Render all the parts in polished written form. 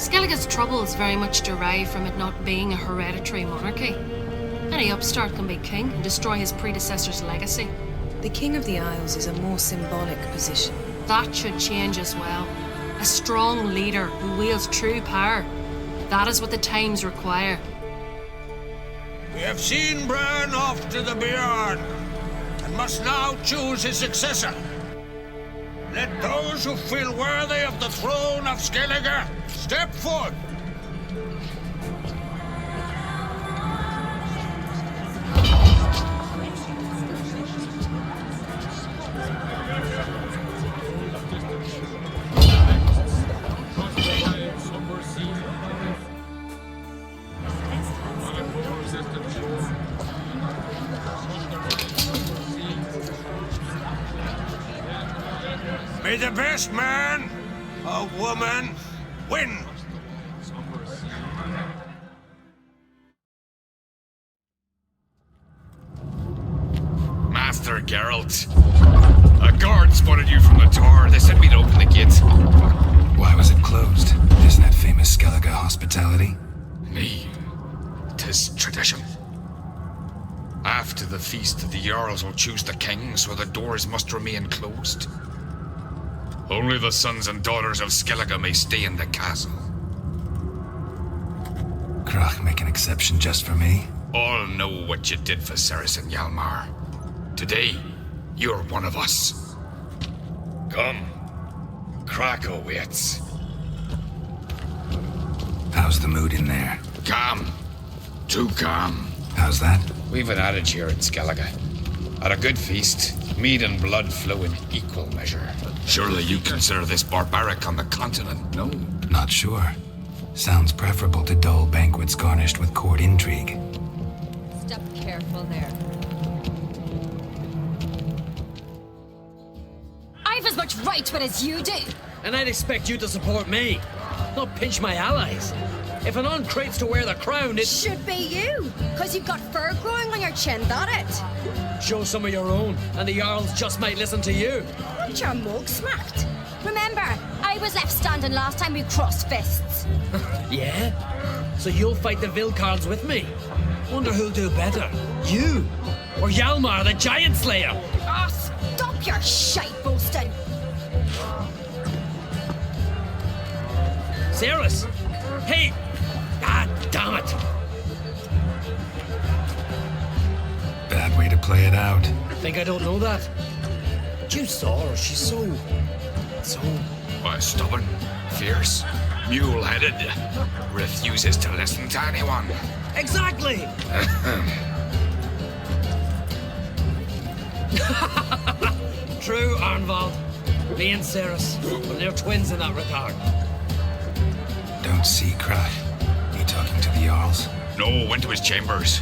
Skellige's troubles very much derive from it not being a hereditary monarchy. Any upstart can be king and destroy his predecessor's legacy. The King of the Isles is a more symbolic position. That should change as well. A strong leader who wields true power. That is what the times require. We have seen Bran off to the Beyond, and must now choose his successor. Let those who feel worthy of the throne of Skellige step forward. May the best man or woman win. Master Geralt, a guard spotted you from the tower. They said we'd open the gates. Why was it closed? Isn't that famous Skellige hospitality? Me. 'Tis tradition. After the feast, the Jarls will choose the king, so the doors must remain closed. Only the sons and daughters of Skellige may stay in the castle. Krach make an exception just for me? All know what you did for Cerys and Hjalmar. Today, you're one of us. Come. Krach awaits. How's the mood in there? Calm. Too calm. How's that? We've an adage here in Skellige. At a good feast, mead and blood flow in equal measure. Surely you consider this barbaric on the continent, no? Not sure. Sounds preferable to dull banquets garnished with court intrigue. Step careful there. I've as much right to it as you do. And I'd expect you to support me, not pinch my allies. If an on crates to wear the crown, it should be you, because you've got fur growing on your chin, that it? Show some of your own, and the Jarls just might listen to you. Want your mug smacked? Remember, I was left standing last time we crossed fists. Yeah? So you'll fight the Vilcards with me? Wonder who'll do better, you or Hjalmar, the Giant Slayer? Oh, stop your shite boasting. Cerys! Hey! Ah, damn it! Bad way to play it out. Think I don't know that? But you saw her, she's so... Why, stubborn, fierce, mule-headed, refuses to listen to anyone. Exactly! True, Arnvald. Me and Cerys, well, they're twins in that regard. Don't see Krach. You talking to the Jarls? No, went to his chambers.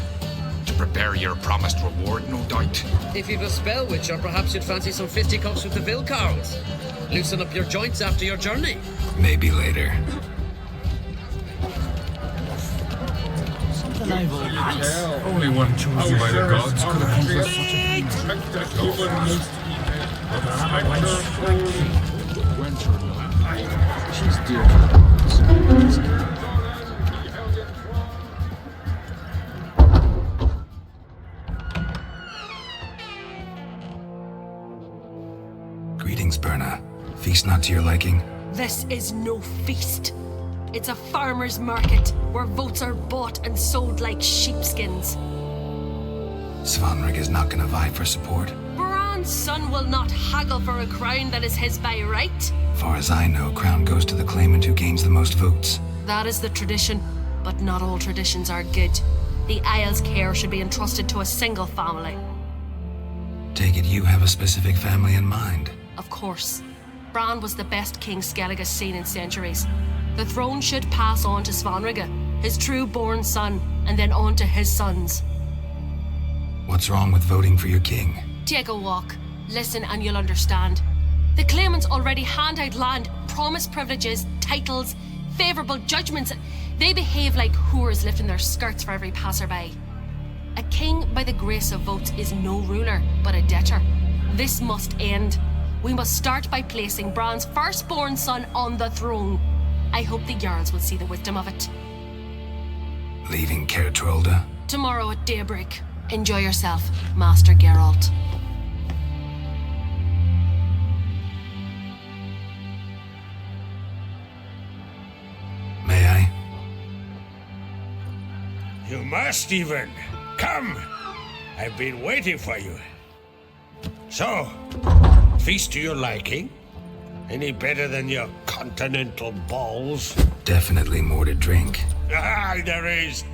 To prepare your promised reward, no doubt. If you've a spell witcher, perhaps you'd fancy some fisticuffs with the Vilcards. Loosen up your joints after your journey. Maybe later. Only one chosen by the gods could accomplish such a feat. She's dear to the gods. Greetings, Berna. Feast not to your liking? This is no feast. It's a farmer's market where votes are bought and sold like sheepskins. Svanrig is not gonna vie for support. Bran's son will not haggle for a crown that is his by right. Far as I know, crown goes to the claimant who gains the most votes. That is the tradition, but not all traditions are good. The Isle's care should be entrusted to a single family. Take it you have a specific family in mind. Of course. Bran was the best king Skellige's seen in centuries. The throne should pass on to Svanrige, his true-born son, and then on to his sons. What's wrong with voting for your king? Take a walk. Listen and you'll understand. The claimants already hand out land, promise privileges, titles, favourable judgments. They behave like whores lifting their skirts for every passerby. A king by the grace of votes is no ruler, but a debtor. This must end. We must start by placing Bran's firstborn son on the throne. I hope the Jarls will see the wisdom of it. Leaving Kertrolda? Tomorrow at daybreak. Enjoy yourself, Master Geralt. May I? You must even. Come! I've been waiting for you. So, feast to your liking? Any better than your continental balls? Definitely more to drink. Ah, there is.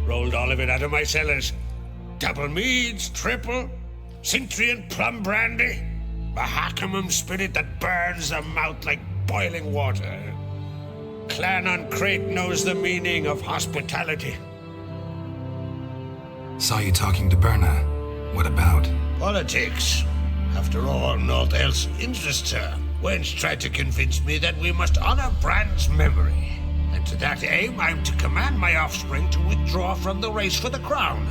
Rolled all of it out of my cellars. Double meads, triple, Cintrian plum brandy, a Hackamum spirit that burns the mouth like boiling water. Clan on Crate knows the meaning of hospitality. Saw you talking to Berna. What about? Politics. After all, naught else interests her. Wench tried to convince me that we must honor Brand's memory. And to that aim, I'm to command my offspring to withdraw from the race for the crown.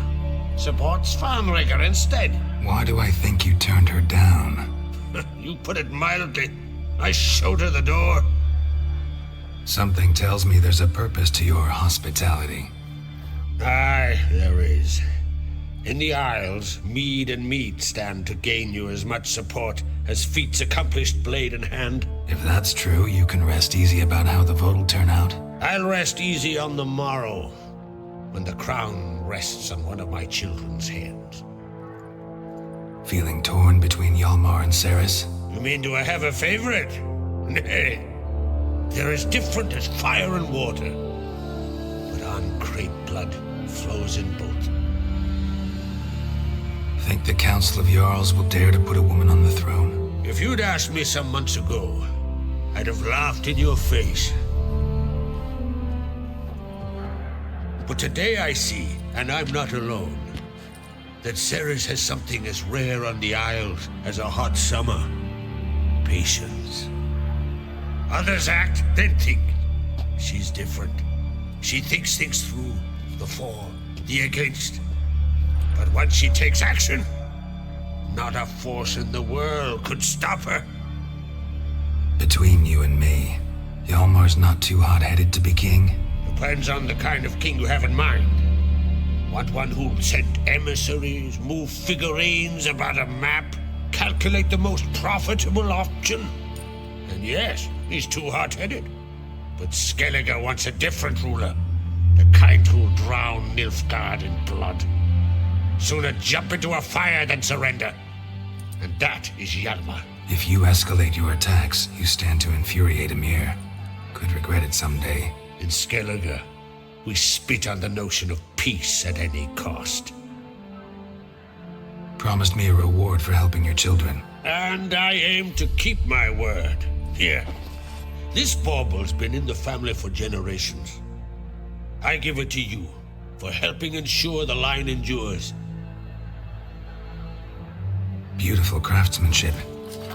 Supports Farnrigger instead. Why do I think you turned her down? You put it mildly. I showed her the door. Something tells me there's a purpose to your hospitality. Aye, there is. In the Isles, mead and meat stand to gain you as much support as feats accomplished blade in hand. If that's true, you can rest easy about how the vote will turn out. I'll rest easy on the morrow, when the crown rests on one of my children's hands. Feeling torn between Hjalmar and Cerys? You mean, do I have a favorite? Nay. They're as different as fire and water. But on Crate blood flows in both. Think the Council of Jarls will dare to put a woman on the throne? If you'd asked me some months ago, I'd have laughed in your face. But today I see, and I'm not alone, that Cerys has something as rare on the Isles as a hot summer. Patience. Others act, then think. She's different. She thinks things through, the for, the against. But once she takes action, not a force in the world could stop her. Between you and me, Hjalmar's not too hot-headed to be king? Depends on the kind of king you have in mind. Want one who'll send emissaries, move figurines about a map, calculate the most profitable option? And yes, he's too hot-headed. But Skellige wants a different ruler. The kind who'll drown Nilfgaard in blood. Sooner jump into a fire than surrender. And that is Hjalmar. If you escalate your attacks, you stand to infuriate Emir. Could regret it someday. In Skellige, we spit on the notion of peace at any cost. Promised me a reward for helping your children. And I aim to keep my word. Here. This bauble's been in the family for generations. I give it to you for helping ensure the line endures. Beautiful craftsmanship.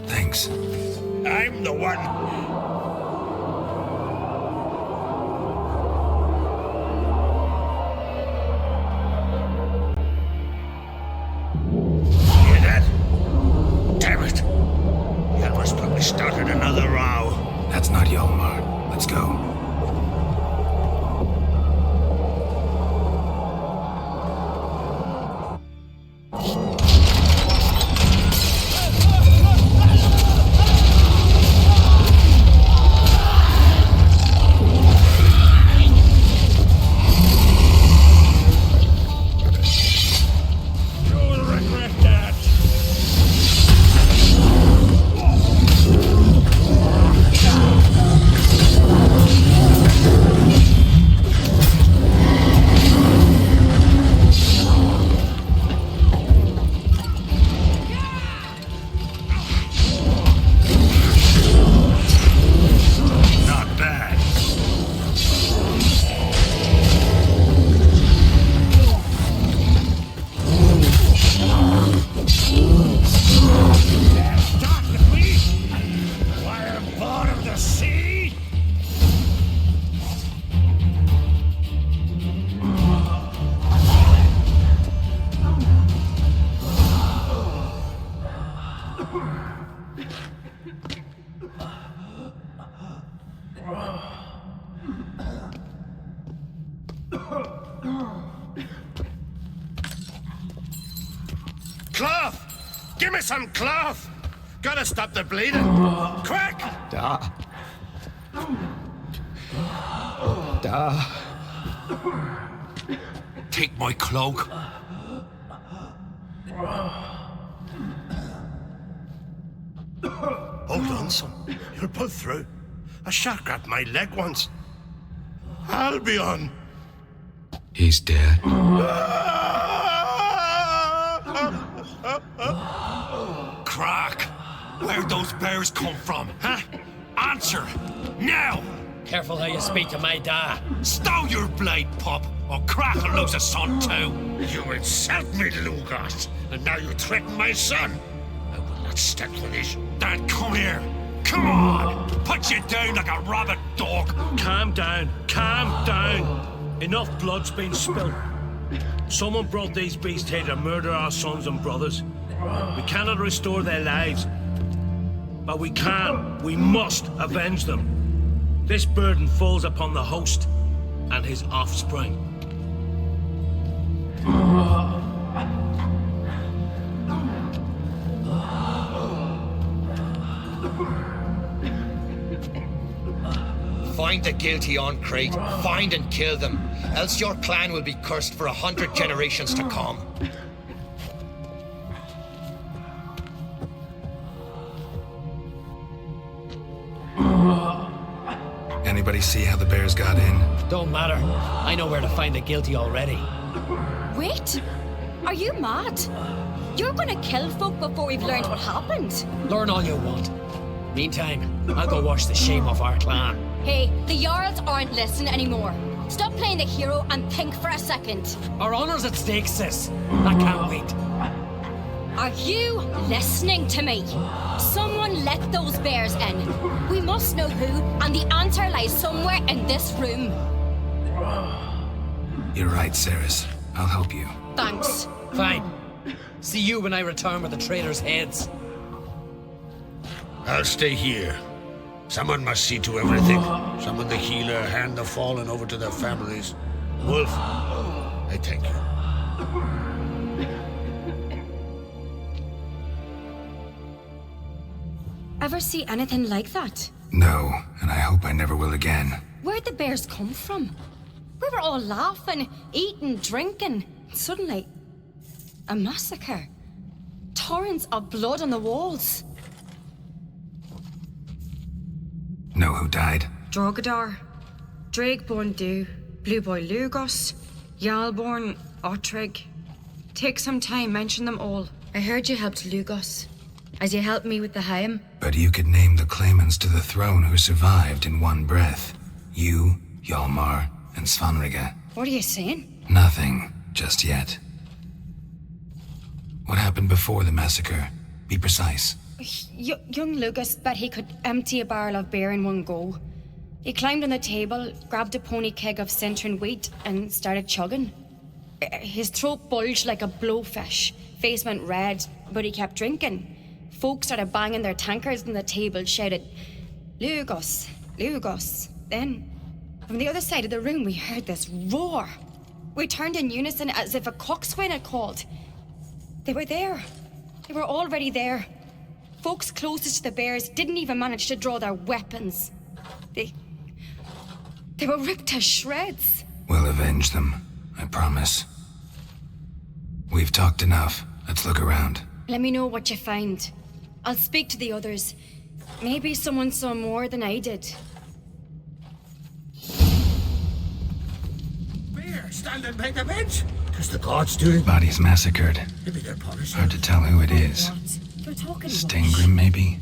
Thanks. I'm the one. Hear that? Damn it. Hjalmar's probably started another row. That's not Hjalmar. Let's go. me some cloth! Gotta stop the bleeding! Quick! Take my cloak. Hold on, son. You'll pull through. A shark grabbed my leg once. Albion! He's dead. Crack! Where'd those bears come from, huh? Answer! Now! Careful how you speak to my dad. Stow your blade, pup, or Crack will lose a son too! You insult me, Lugos, and now you threaten my son. I will not stand for this. Dan, come here! Come on! Put you down like a rabid dog! Calm down. Calm down. Enough blood's been spilled. Someone brought these beasts here to murder our sons and brothers. We cannot restore their lives. But we must avenge them. This burden falls upon the host and his offspring. Find the guilty on Crate. Find and kill them. Else your clan will be cursed for 100 generations to come. Anybody see how the bears got in? Don't matter. I know where to find the guilty already. Wait! Are you mad? You're gonna kill folk before we've learned what happened. Learn all you want. Meantime, I'll go wash the shame off our clan. Hey, the Jarls aren't listening anymore. Stop playing the hero and think for a second. Our honor's at stake, sis. I can't wait. Are you listening to me? Someone let those bears in. We must know who, and the answer lies somewhere in this room. You're right, Ceres. I'll help you. Thanks. Fine. See you when I return with the traitors' heads. I'll stay here. Someone must see to everything. Summon the healer, hand the fallen over to their families. Wolf, I thank you. Ever see anything like that? No, and I hope I never will again. Where'd the bears come from? We were all laughing, eating, drinking. Suddenly, a massacre. Torrents of blood on the walls. Know who died? Drogadar, Drakeborn Du, Blue Boy Lugos, Yalborn, Ottrig. Take some time, mention them all. I heard you helped Lugos, as you helped me with the Haim. But you could name the claimants to the throne who survived in one breath. You, Hjalmar, and Svanrige. What are you saying? Nothing, just yet. What happened before the massacre? Be precise. Young Lucas bet he could empty a barrel of beer in one go. He climbed on the table, grabbed a pony keg of Centron wheat, and started chugging. His throat bulged like a blowfish, face went red, but he kept drinking. Folks started banging their tankards on the table, shouted, "Lugos, Lugos." Then, from the other side of the room, we heard this roar. We turned in unison as if a coxswain had called. They were there. They were already there. Folks closest to the bears didn't even manage to draw their weapons. They were ripped to shreds. We'll avenge them, I promise. We've talked enough. Let's look around. Let me know what you find. I'll speak to the others. Maybe someone saw more than I did. Bear standing by the bench. Does the gods do it? Bodies massacred. Maybe they're punishing. Hard to tell who it is. You're talking Stingrim, maybe?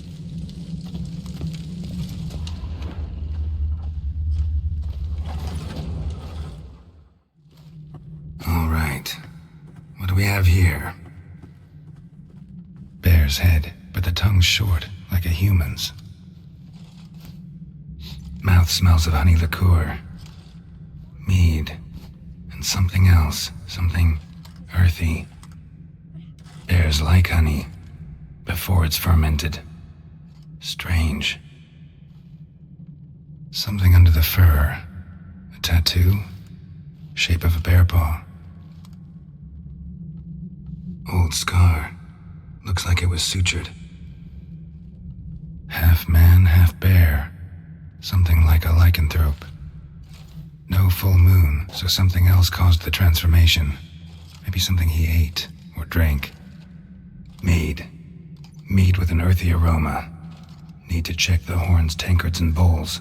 All right. What do we have here? Bear's head, but the tongue's short, like a human's. Mouth smells of honey liqueur. Mead. And something else. Something earthy. Bears like honey. Before it's fermented. Strange. Something under the fur. A tattoo. Shape of a bear paw. Old scar. Looks like it was sutured. Half man, half bear. Something like a lycanthrope. No full moon, so something else caused the transformation. Maybe something he ate or drank. Mead. Mead with an earthy aroma. Need to check the horns, tankards, and bowls.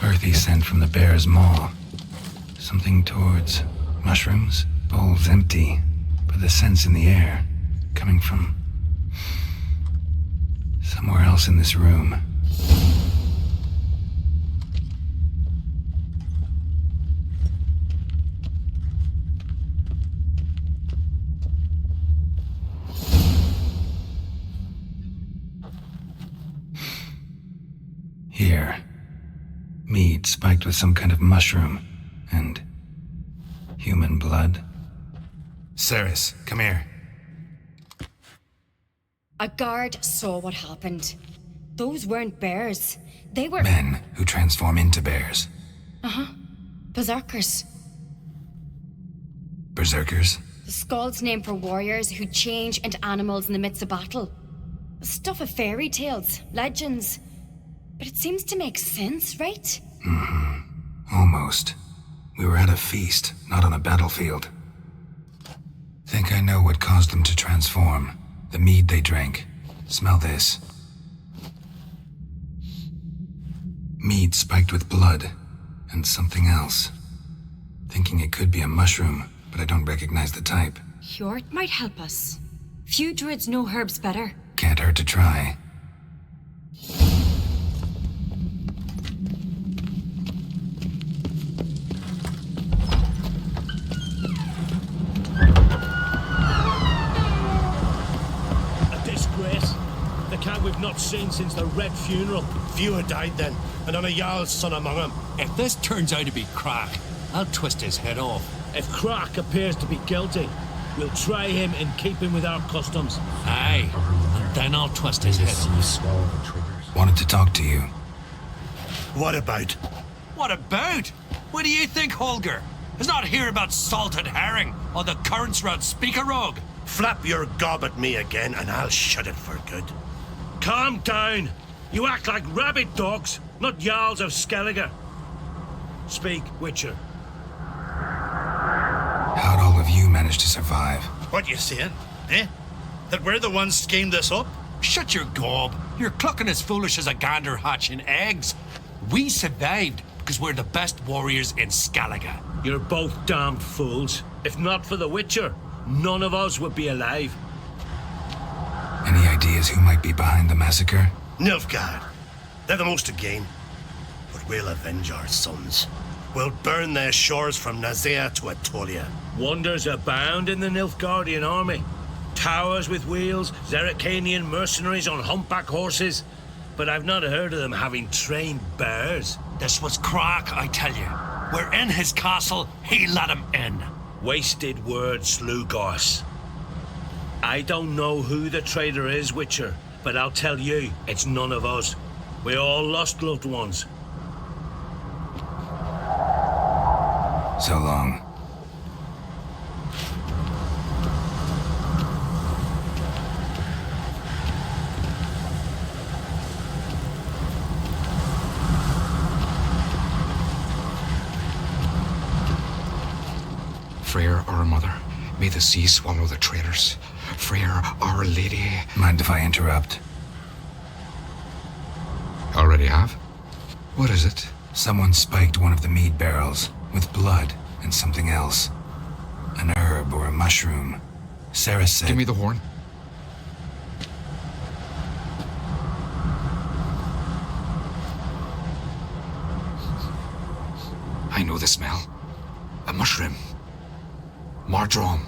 Earthy scent from the bear's maw. Something towards mushrooms. Bowls empty, but the scent's in the air. Coming from somewhere else in this room. Here. Mead spiked with some kind of mushroom. And human blood. Ceres, come here. A guard saw what happened. Those weren't bears. They were... Men who transform into bears. Uh-huh. Berserkers. Berserkers? The Skald's name for warriors who change into animals in the midst of battle. Stuff of fairy tales, legends. But it seems to make sense, right? Mm-hmm. Almost. We were at a feast, not on a battlefield. Think I know what caused them to transform. The mead they drank. Smell this. Mead spiked with blood. And something else. Thinking it could be a mushroom, but I don't recognize the type. Hjort might help us. Few druids know herbs better. Can't hurt to try. We've not seen since the Red Funeral. Few had died then, and on a Jarl's son among them. If this turns out to be Crack, I'll twist his head off. If Crack appears to be guilty, we'll try him and keep him with our customs. Aye, and then I'll twist his head off. Wanted to talk to you. What about? What about? What do you think, Holger? It's not here about salted herring or the currents round Speakerog. Flap your gob at me again, and I'll shut it for good. Calm down. You act like rabid dogs, not Jarls of Skellige. Speak, Witcher. How'd all of you manage to survive? What you saying, eh? That we're the ones schemed this up? Shut your gob. You're clucking as foolish as a gander hatching eggs. We survived because we're the best warriors in Skellige. You're both damned fools. If not for the Witcher, none of us would be alive. Any ideas who might be behind the massacre? Nilfgaard. They're the most to gain. But we'll avenge our sons. We'll burn their shores from Nazea to Atolia. Wonders abound in the Nilfgaardian army. Towers with wheels, Zerrikanian mercenaries on humpback horses. But I've not heard of them having trained bears. This was Crack, I tell you. We're in his castle, he let him in. Wasted words, Slugos. I don't know who the traitor is, Witcher, but I'll tell you, it's none of us. We all lost loved ones. So long. Freyr, our mother, may the sea swallow the traitors. Freyr, our lady. Mind if I interrupt? Already have? What is it? Someone spiked one of the mead barrels with blood and something else. An herb or a mushroom. Sarah said... Give me the horn. I know the smell. A mushroom. Mardrome.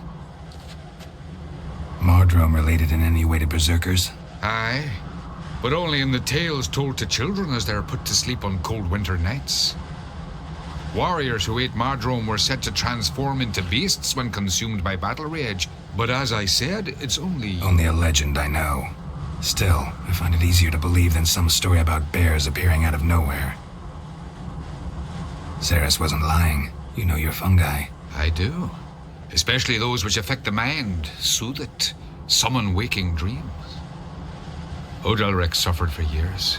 Mardrome related in any way to berserkers? Aye, but only in the tales told to children as they're put to sleep on cold winter nights. Warriors who ate Mardrome were said to transform into beasts when consumed by battle rage, but as I said, it's only... Only a legend, I know. Still, I find it easier to believe than some story about bears appearing out of nowhere. Ceres wasn't lying. You know your fungi. I do. Especially those which affect the mind, soothe it, summon waking dreams. Odalric suffered for years.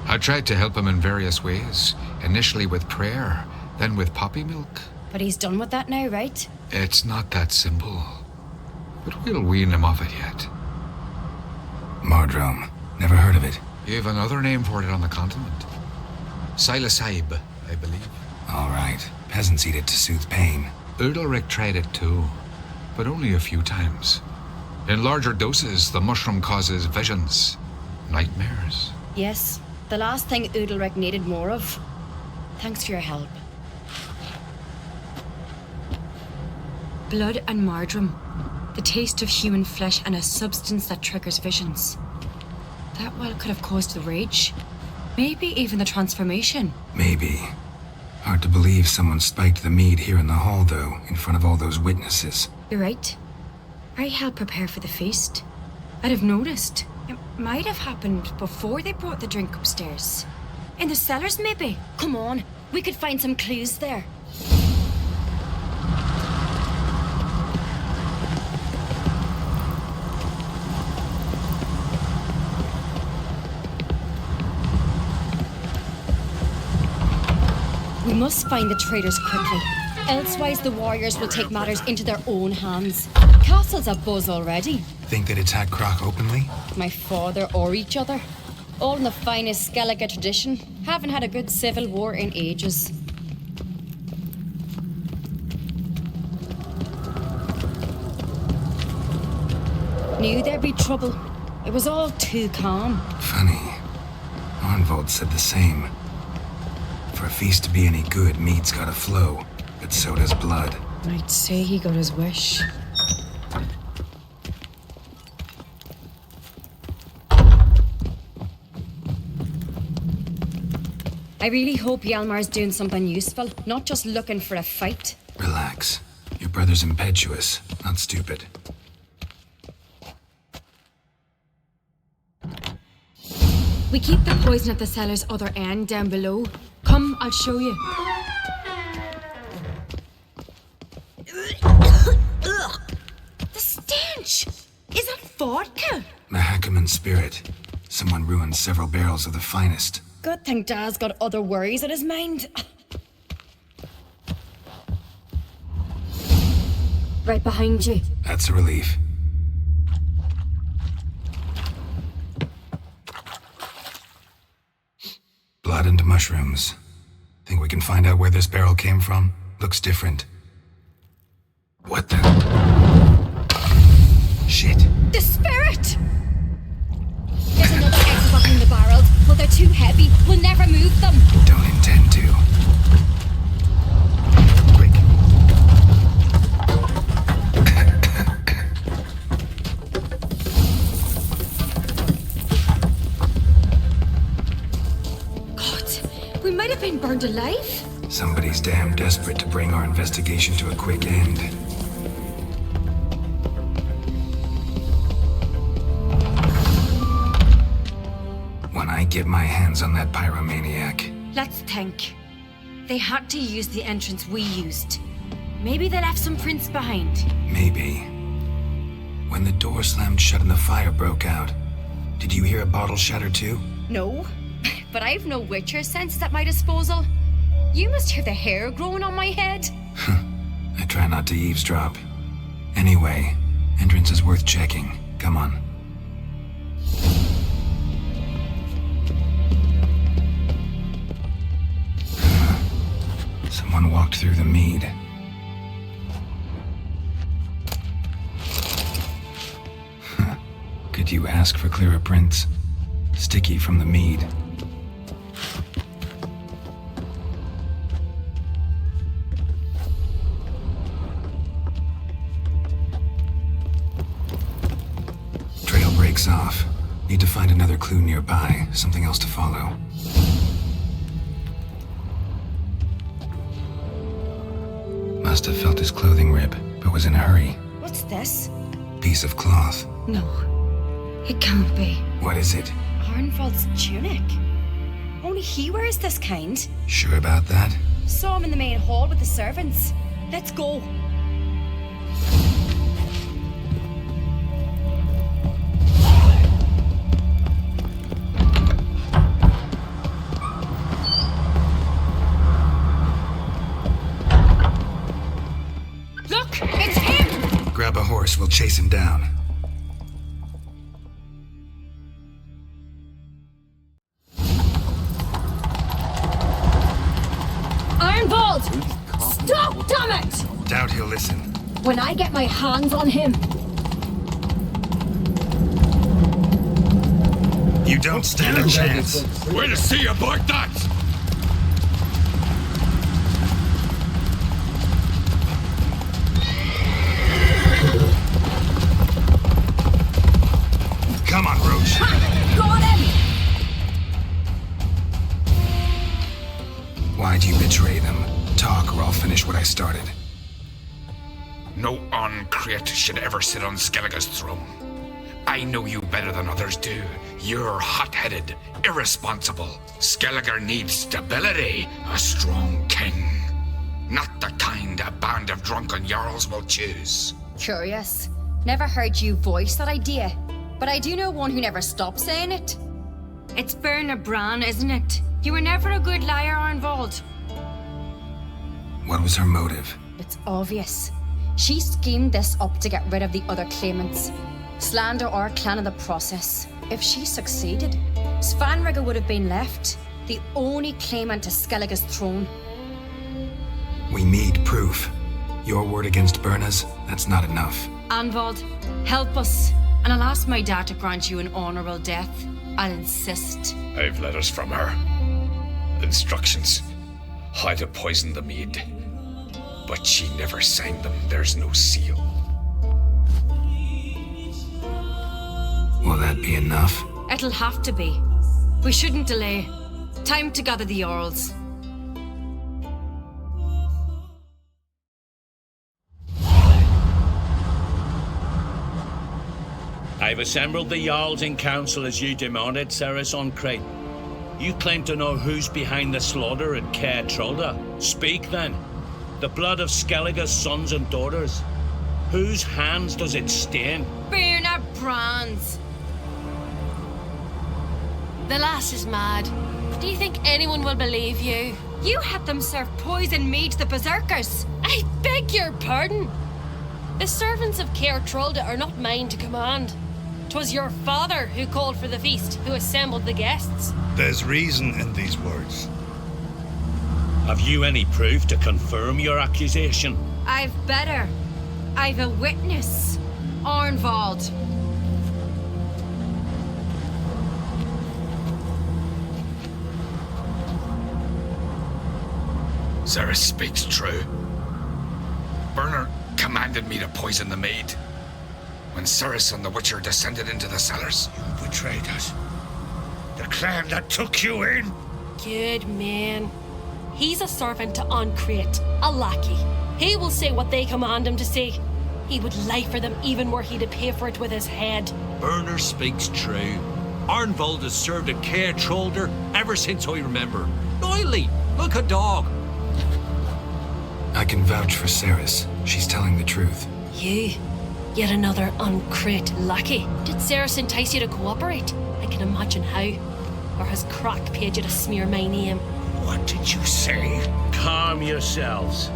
I tried to help him in various ways, initially with prayer, then with poppy milk. But he's done with that now, right? It's not that simple. But we'll wean him off it yet. Mardrome. Never heard of it. You have another name for it on the continent. Psilocybe, I believe. All right. Peasants eat it to soothe pain. Udalric tried it too, but only a few times. In larger doses, the mushroom causes visions, nightmares. Yes, the last thing Udalric needed more of. Thanks for your help. Blood and Mardrome. The taste of human flesh and a substance that triggers visions. That well could have caused the rage. Maybe even the transformation. Maybe. Hard to believe someone spiked the mead here in the hall, though, in front of all those witnesses. You're right. I helped prepare for the feast. I'd have noticed. It might have happened before they brought the drink upstairs. In the cellars, maybe. Come on, we could find some clues there. We must find the traitors quickly. Elsewise, the warriors will take matters into their own hands. Castle's abuzz already. Think they'd attack Croc openly? My father or each other. All in the finest Skellige tradition. Haven't had a good civil war in ages. Knew there'd be trouble. It was all too calm. Funny. Arnvold said the same. For a feast to be any good, mead's gotta flow, but so does blood. I'd say he got his wish. I really hope Hjalmar's doing something useful, not just looking for a fight. Relax. Your brother's impetuous, not stupid. We keep the poison at the cellar's other end, down below. Come, I'll show you. The stench! Is it vodka? Mahakaman spirit. Someone ruined several barrels of the finest. Good thing Dad's got other worries in his mind. Right behind you. That's a relief. Blood and mushrooms. Think we can find out where this barrel came from? Looks different. What the? Shit. The spirit! There's another exit behind the barrels, but they're too heavy. We'll never move them. Don't intend to. Quick. God, we might have been burned alive. Somebody's damn desperate to bring our investigation to a quick end. When I get my hands on that pyromaniac. Let's think. They had to use the entrance we used. Maybe they left some prints behind. Maybe. When the door slammed shut and the fire broke out, did you hear a bottle shatter too? No, but I've no Witcher senses at my disposal. You must hear the hair growing on my head. I try not to eavesdrop. Anyway, entrance is worth checking. Come on. Someone walked through the mead. Could you ask for clearer prints? Sticky from the mead. Trail breaks off. Need to find another clue nearby, something else to follow. Must have felt his clothing rip, but was in a hurry. What's this? Piece of cloth. No. It can't be. What is it? Arnvold's tunic. Only he wears this kind. Sure about that? Saw him in the main hall with the servants. Let's go. Look! It's him! Grab a horse, we'll chase him down. Arnvold! Stop, damn it! Doubt he'll listen. When I get my hands on him, You don't stand a chance. Way to see about that! Come on, Roach. got him! Why'd you betray them? Talk or I'll finish what I started. No uncreate should ever sit on Skellige's throne. I know you better than others do. You're hot-headed, irresponsible. Skellige needs stability, a strong king. Not the kind a band of drunken jarls will choose. Curious. Never heard you voice that idea. But I do know one who never stopped saying it. It's Berna Bran, isn't it? You were never a good liar, Arnvold. What was her motive? It's obvious. She schemed this up to get rid of the other claimants. Slander our clan in the process. If she succeeded, Svanrige would have been left, the only claimant to Skellige's throne. We need proof. Your word against Berna's, that's not enough. Arnvold, help us, and I'll ask my dad to grant you an honorable death. I'll insist. I've letters from her. Instructions. How to poison the mead. But she never signed them. There's no seal. Will that be enough? It'll have to be. We shouldn't delay. Time to gather the Jarls. I've assembled the Jarls in council as you demanded, Ceres on Crate. You claim to know who's behind the slaughter at Caer Trolda. Speak then. The blood of Skellige's sons and daughters. Whose hands does it stain? Berna Bran's. The lass is mad. Do you think anyone will believe you? You had them serve poison mead to the berserkers. I beg your pardon. The servants of Caer Trolda are not mine to command. 'Twas your father who called for the feast, who assembled the guests. There's reason in these words. Have you any proof to confirm your accusation? I've better. I've a witness. Arnvold. Ceres speaks true. Berna commanded me to poison the maid. When Ceres and the Witcher descended into the cellars. You betrayed us. The clan that took you in. Good man. He's a servant to Uncreate, a lackey. He will say what they command him to say. He would lie for them even were he to pay for it with his head. Berner speaks true. Arnvold has served at Caer Trolda ever since I remember. Noily, like a dog. I can vouch for Ceres. She's telling the truth. You? Yet another Uncreate lackey. Did Ceres entice you to cooperate? I can imagine how. Or has Crack paid you to smear my name? What did you say? Calm yourselves.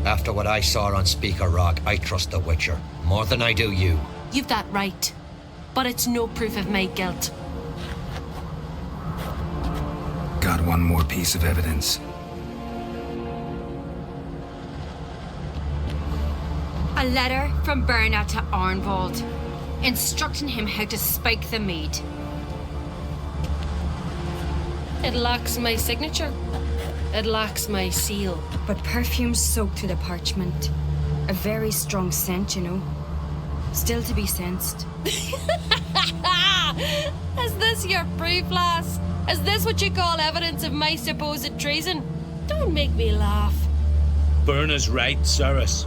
After what I saw on Speaker Rock, I trust the Witcher more than I do you. You've that right. But it's no proof of my guilt. Got one more piece of evidence. A letter from Berna to Arnvold, instructing him how to spike the mead. It lacks my signature. It lacks my seal. But perfume soaked through the parchment. A very strong scent, you know. Still to be sensed. Is this your proof, lass? Is this what you call evidence of my supposed treason? Don't make me laugh. Berna's right, Ceres.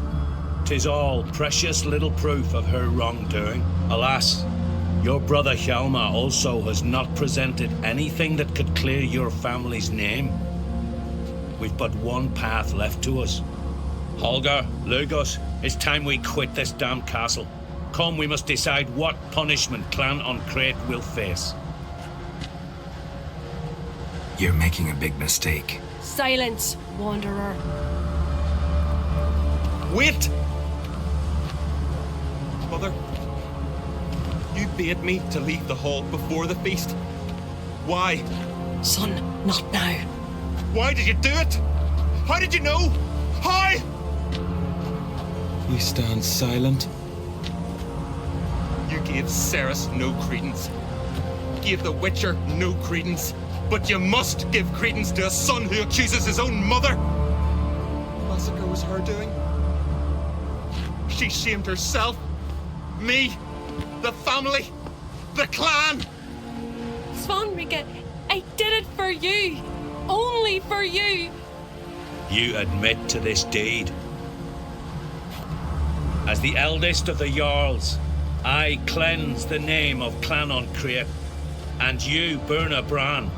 'Tis all precious little proof of her wrongdoing. Alas, Your brother Hjalmar also has not presented anything that could clear your family's name. We've but one path left to us. Holger, Lugos, it's time we quit this damn castle. Come, we must decide what punishment Clan on Crete will face. You're making a big mistake. Silence, Wanderer. Wait! Mother, you bade me to leave the hall before the feast. Why? Son, not now. Why did you do it? How did you know? How? We stand silent. You gave Ceres no credence. Gave the Witcher no credence. But you must give credence to a son who accuses his own mother. The massacre was her doing. She shamed herself, me, the family, the clan. Svanrige, I did it for you. Only for you. You admit to this deed. As the eldest of the Jarls, I cleanse the name of Clan on Crete, and you, Burna Bran,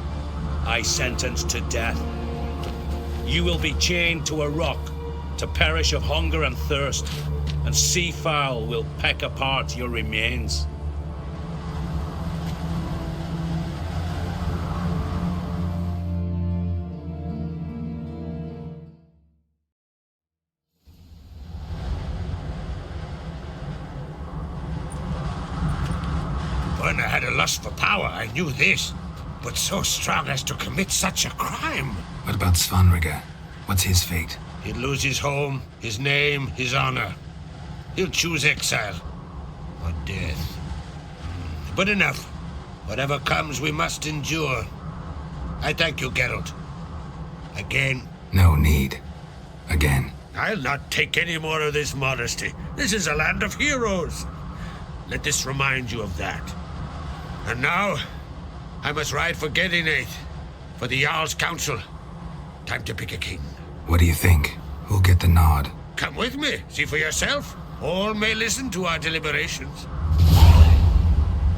I sentence to death. You will be chained to a rock to perish of hunger and thirst, and sea fowl will peck apart your remains. Burna had a lust for power, I knew this. But so strong as to commit such a crime. What about Svanrige? What's his fate? He'll lose his home, his name, his honor. He'll choose exile. Or death. But enough. Whatever comes, we must endure. I thank you, Geralt. Again. No need. Again. I'll not take any more of this modesty. This is a land of heroes. Let this remind you of that. And now, I must ride for Gedinath, for the Jarl's Council. Time to pick a king. What do you think? Who'll get the nod? Come with me, see for yourself. All may listen to our deliberations.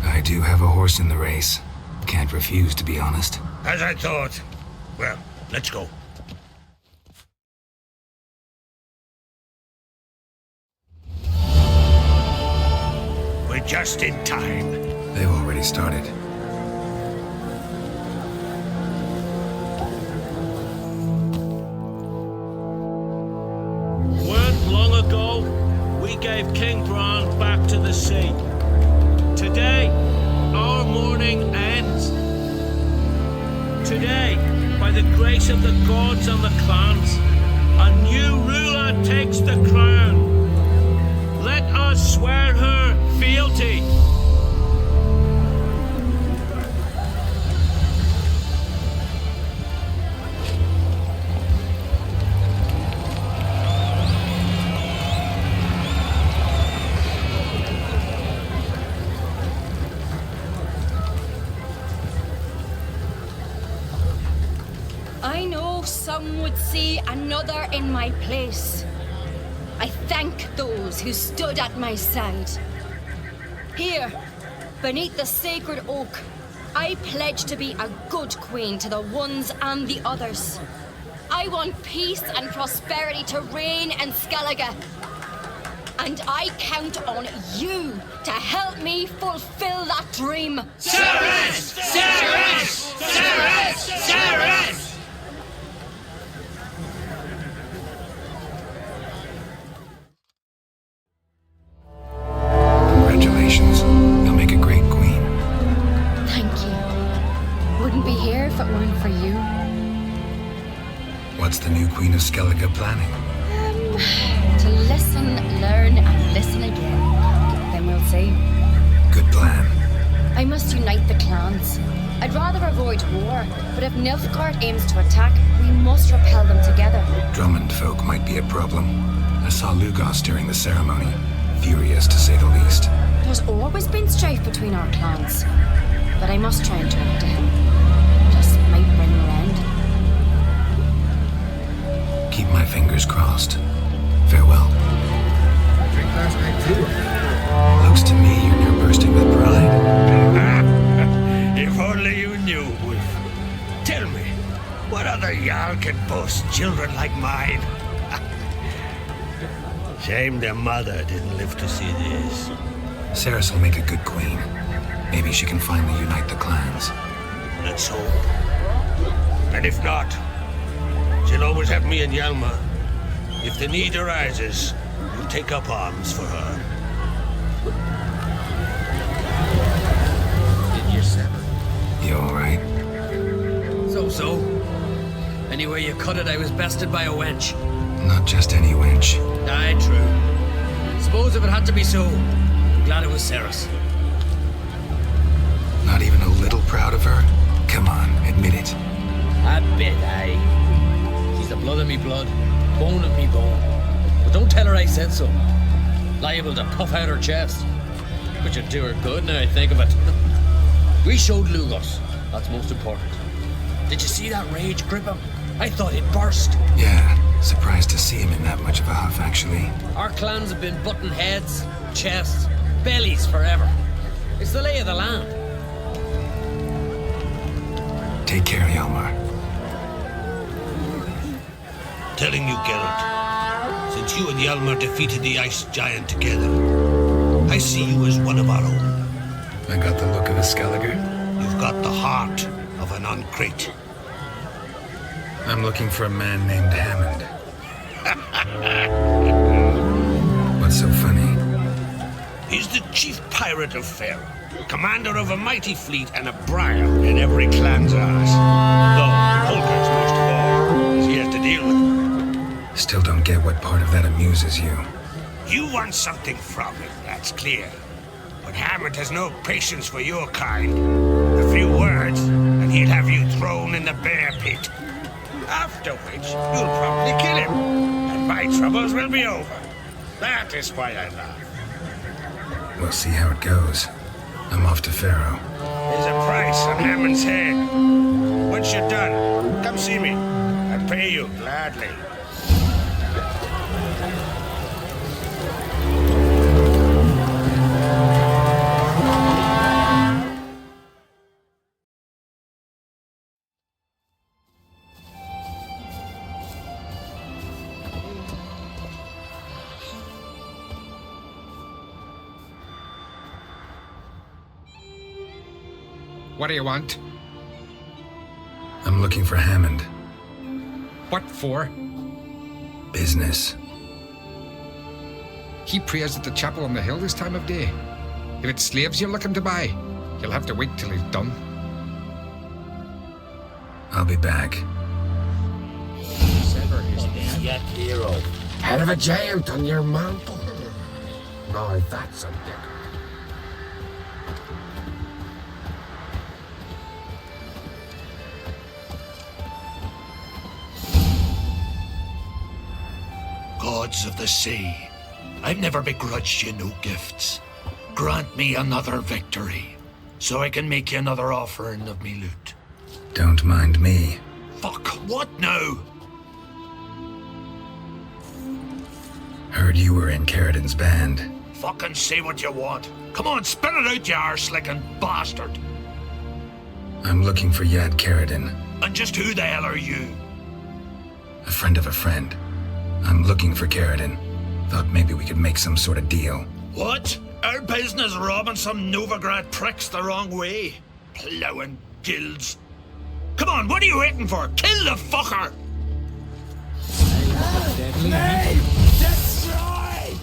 I do have a horse in the race. Can't refuse, to be honest. As I thought. Well, let's go. We're just in time. They've already started. Long ago, we gave King Bran back to the sea. Today, our mourning ends. Today, by the grace of the gods and the clans, a new ruler takes the crown. Let us swear her fealty. I know some would see another in my place. I thank those who stood at my side. Here, beneath the sacred oak, I pledge to be a good queen to the ones and the others. I want peace and prosperity to reign in Skellige. And I count on you to help me fulfill that dream. Ceres! Ceres! Ceres! Ceres! Congratulations. You'll make a great queen. Thank you. Wouldn't be here if it weren't for you. What's the new Queen of Skellige planning? To listen, learn, and listen again. Then we'll see. Good plan. I must unite the clans. I'd rather avoid war, but if Nilfgaard aims to attack, we must repel them together. Drummond folk might be a problem. I saw Lugos during the ceremony. Furious, to say the least. There's always been strife between our clans, but I must try and talk to him. Just might bring her end. Keep my fingers crossed. Farewell. Looks to me you're near bursting with pride. If only you knew, Wolf. Tell me, what other Jarl can boast children like mine? Shame their mother didn't live to see this. Cerys will make a good queen. Maybe she can finally unite the clans. Let's hope. And if not, she'll always have me and Hjalmar. If the need arises, we'll take up arms for her. Did you sever? You alright? So. Anyway you cut it, I was bested by a wench. Not just any wench. Aye, true. Suppose if it had to be so, I'm glad it was Cerys. Not even a little proud of her? Come on, admit it. A bit, aye. She's the blood of me blood, bone of me bone. But don't tell her I said so. Liable to puff out her chest. Which would do her good now I think of it. We showed Lugos. That's most important. Did you see that rage grip him? I thought he'd burst. Yeah, surprised to see him in that much of a huff, actually. Our clans have been butting heads, chests, bellies forever. It's the lay of the land. Take care, Hjalmar. Telling you, Geralt, since you and Hjalmar defeated the Ice Giant together, I see you as one of our own. I got the look of a Skelliger. You've got the heart of an Uncrate. I'm looking for a man named Hammond. What's so funny? He's the chief pirate of Faerû, commander of a mighty fleet and a briar in every clan's ass. Though Holger's most of all is he has to deal with. Still don't get what part of that amuses you. You want something from him, that's clear. But Hammond has no patience for your kind. A few words, and he'll have you thrown in the bear pit. After which, you'll probably kill him, and my troubles will be over. That is why I laugh. We'll see how it goes. I'm off to Faerû. There's a price on Hammond's head. Once you're done, come see me. I'll pay you gladly. What do you want? I'm looking for Hammond. What for? Business. He prays at the chapel on the hill this time of day. If it's slaves you're looking to buy, you'll have to wait till he's done. I'll be back. Sever his head. Yet hero. Head of a giant on your mantle. Now that's a dick. Gods of the sea, I've never begrudged you no gifts. Grant me another victory, so I can make you another offering of me loot. Don't mind me. Fuck, what now? Heard you were in Karadin's band. Fucking say what you want. Come on, spit it out, you arse-licking bastard. I'm looking for Jad Karadin. And just who the hell are you? A friend of a friend. I'm looking for Karadin. Thought maybe we could make some sort of deal. What? Our business robbing some Novigrad pricks the wrong way? Plowing guilds. Come on, what are you waiting for? Kill the fucker! Name! Destroy!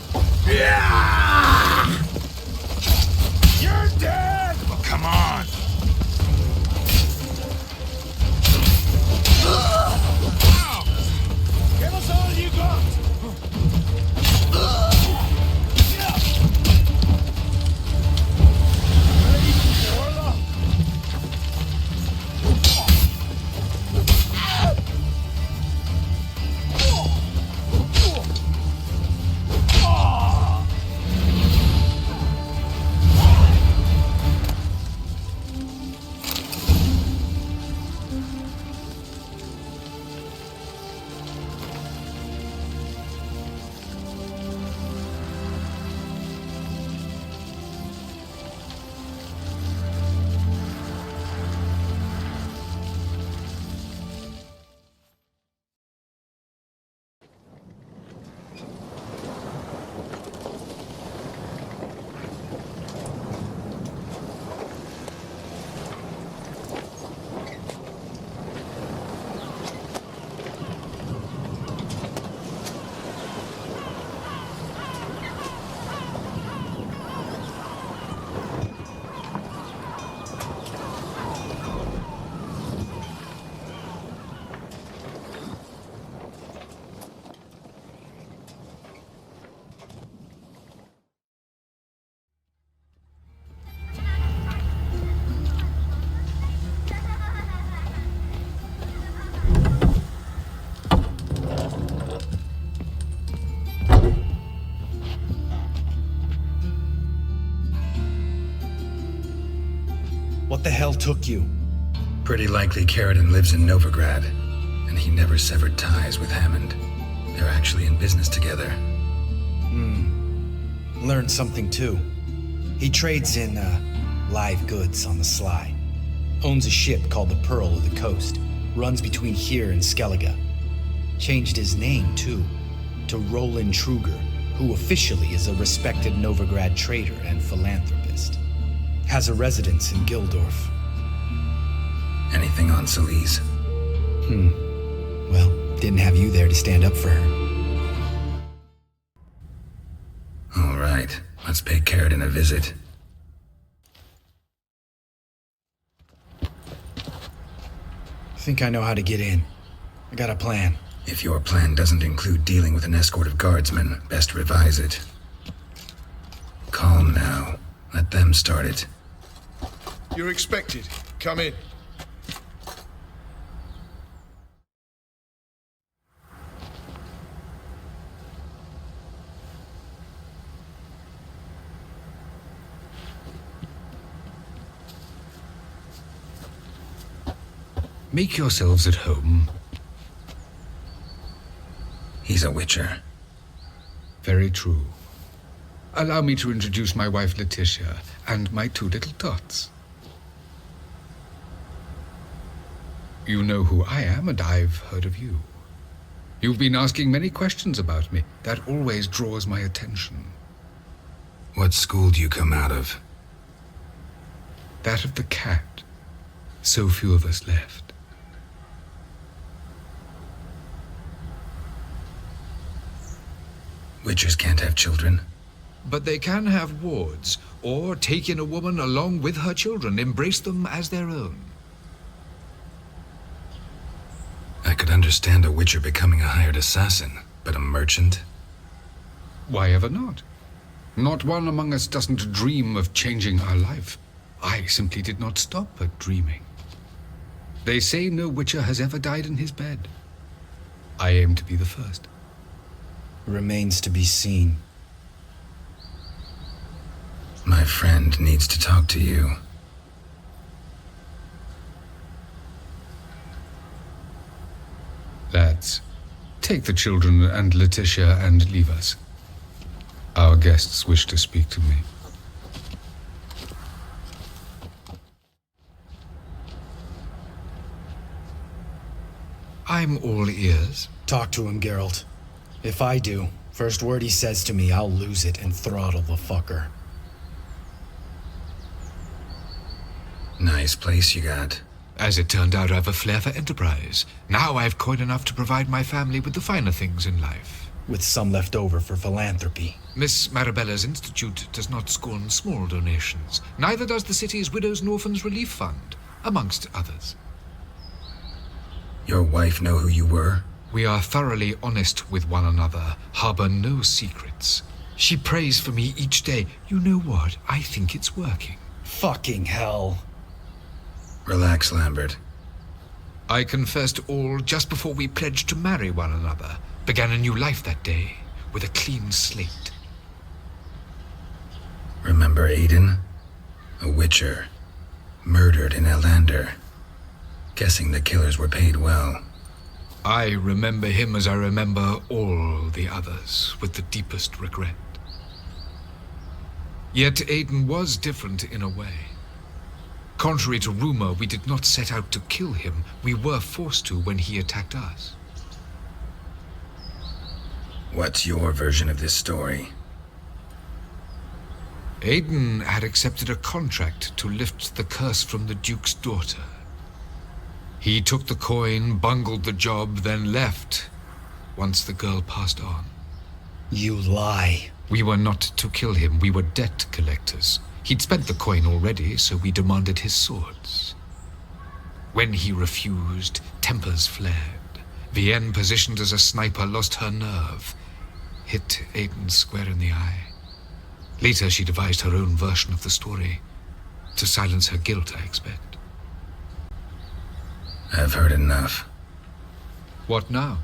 Yeah! You're dead! Oh, come on! Give us all you got! hell took you? Pretty likely Karadin lives in Novigrad, and he never severed ties with Hammond. They're actually in business together. Learned something too. He trades in, live goods on the sly. Owns a ship called the Pearl of the Coast. Runs between here and Skellige. Changed his name, too, to Roland Truger, who officially is a respected Novigrad trader and philanthropist. Has a residence in Gildorf. Anything on Celise? Well, didn't have you there to stand up for her. All right, let's pay Karadin a visit. Think I know how to get in. I got a plan. If your plan doesn't include dealing with an escort of guardsmen, best revise it. Calm now. Let them start it. You're expected. Come in. Make yourselves at home. He's a witcher. Very true. Allow me to introduce my wife Letitia and my two little tots. You know who I am, and I've heard of you. You've been asking many questions about me. That always draws my attention. What school do you come out of? That of the cat. So few of us left. Witchers can't have children. But they can have wards, or take in a woman along with her children, embrace them as their own. I could understand a witcher becoming a hired assassin, but a merchant? Why ever not? Not one among us doesn't dream of changing our life. I simply did not stop at dreaming. They say no witcher has ever died in his bed. I aim to be the first. Remains to be seen. My friend needs to talk to you. Lads, take the children and Letitia and leave us. Our guests wish to speak to me. I'm all ears. Talk to him, Geralt. If I do, first word he says to me, I'll lose it and throttle the fucker. Nice place you got. As it turned out, I've a flair for enterprise. Now I've coin enough to provide my family with the finer things in life. With some left over for philanthropy. Miss Marabella's institute does not scorn small donations. Neither does the city's Widows and Orphans Relief Fund, amongst others. Your wife know who you were? We are thoroughly honest with one another, harbor no secrets. She prays for me each day. You know what? I think it's working. Fucking hell. Relax, Lambert. I confessed all just before we pledged to marry one another. Began a new life that day, with a clean slate. Remember Aiden? A witcher. Murdered in Elander. Guessing the killers were paid well. I remember him as I remember all the others, with the deepest regret. Yet Aiden was different in a way. Contrary to rumor, we did not set out to kill him. We were forced to when he attacked us. What's your version of this story? Aiden had accepted a contract to lift the curse from the Duke's daughter. He took the coin, bungled the job, then left once the girl passed on. You lie. We were not to kill him. We were debt collectors. He'd spent the coin already, so we demanded his swords. When he refused, tempers flared. Vienne, positioned as a sniper, lost her nerve. Hit Aiden square in the eye. Later, she devised her own version of the story. To silence her guilt, I expect. I've heard enough. What now?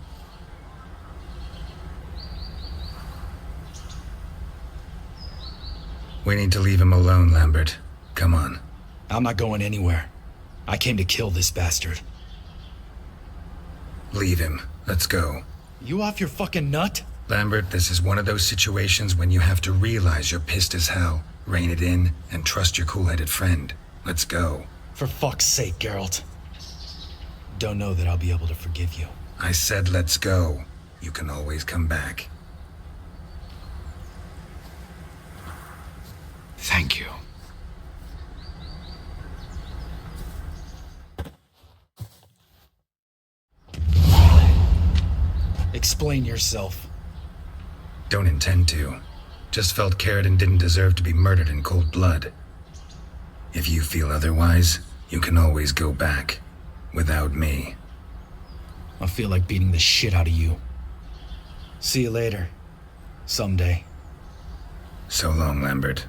We need to leave him alone, Lambert. Come on. I'm not going anywhere. I came to kill this bastard. Leave him. Let's go. You off your fucking nut? Lambert, this is one of those situations when you have to realize you're pissed as hell, rein it in, and trust your cool-headed friend. Let's go. For fuck's sake, Geralt. Don't know that I'll be able to forgive you. I said let's go. You can always come back. Thank you. Explain yourself. Don't intend to. Just felt Karadin didn't deserve to be murdered in cold blood. If you feel otherwise, you can always go back. Without me. I feel like beating the shit out of you. See you later. Someday. So long, Lambert.